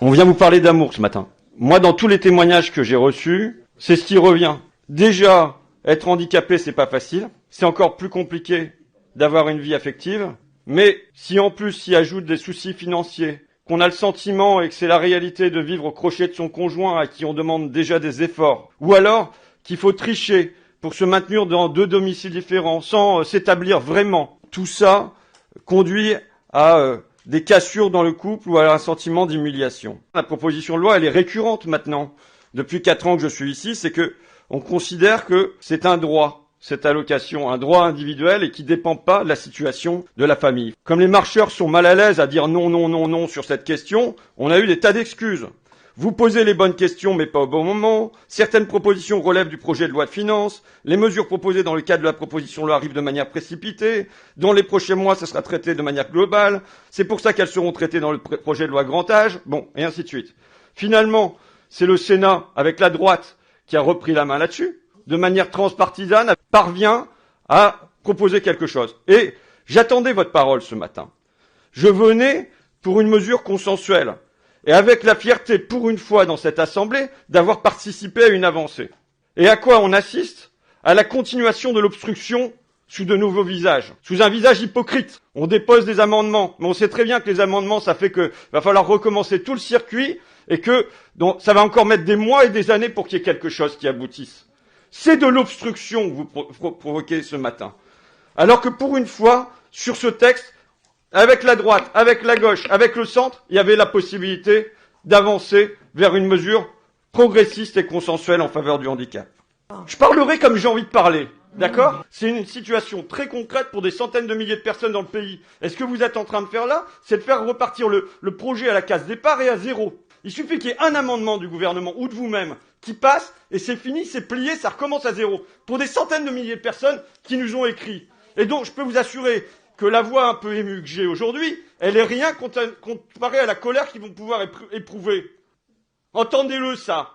On vient vous parler d'amour ce matin. Moi, dans tous les témoignages que j'ai reçus, c'est ce qui revient. Déjà, être handicapé, c'est pas facile. C'est encore plus compliqué d'avoir une vie affective. Mais si en plus s'y ajoutent des soucis financiers, qu'on a le sentiment et que c'est la réalité de vivre au crochet de son conjoint à qui on demande déjà des efforts, ou alors qu'il faut tricher pour se maintenir dans 2 domiciles différents sans s'établir vraiment, tout ça conduit à des cassures dans le couple ou à un sentiment d'humiliation. La proposition de loi, elle est récurrente maintenant. Depuis 4 ans que je suis ici, c'est que on considère que c'est un droit, cette allocation, un droit individuel et qui ne dépend pas de la situation de la famille. Comme les marcheurs sont mal à l'aise à dire non, non, non, non sur cette question, on a eu des tas d'excuses. Vous posez les bonnes questions mais pas au bon moment, certaines propositions relèvent du projet de loi de finances, les mesures proposées dans le cadre de la proposition de loi arrivent de manière précipitée, dans les prochains mois ça sera traité de manière globale, c'est pour ça qu'elles seront traitées dans le projet de loi grand âge, bon, et ainsi de suite. Finalement, c'est le Sénat, avec la droite, qui a repris la main là-dessus, de manière transpartisane, parvient à proposer quelque chose. Et j'attendais votre parole ce matin. Je venais pour une mesure consensuelle, et avec la fierté, pour une fois dans cette Assemblée, d'avoir participé à une avancée. Et à quoi on assiste? À la continuation de l'obstruction sous de nouveaux visages, sous un visage hypocrite. On dépose des amendements, mais on sait très bien que les amendements, ça fait que va falloir recommencer tout le circuit, et que donc, ça va encore mettre des mois et des années pour qu'il y ait quelque chose qui aboutisse. C'est de l'obstruction que vous provoquez ce matin. Alors que pour une fois, sur ce texte, avec la droite, avec la gauche, avec le centre, il y avait la possibilité d'avancer vers une mesure progressiste et consensuelle en faveur du handicap. Je parlerai comme j'ai envie de parler, d'accord? C'est une situation très concrète pour des centaines de milliers de personnes dans le pays. Et ce que vous êtes en train de faire là, c'est de faire repartir le projet à la case départ et à zéro. Il suffit qu'il y ait un amendement du gouvernement ou de vous-même qui passe, et c'est fini, c'est plié, ça recommence à zéro. Pour des centaines de milliers de personnes qui nous ont écrit. Et donc, je peux vous assurer que la voix un peu émue que j'ai aujourd'hui, elle est rien comparée à la colère qu'ils vont pouvoir éprouver. Entendez-le, ça.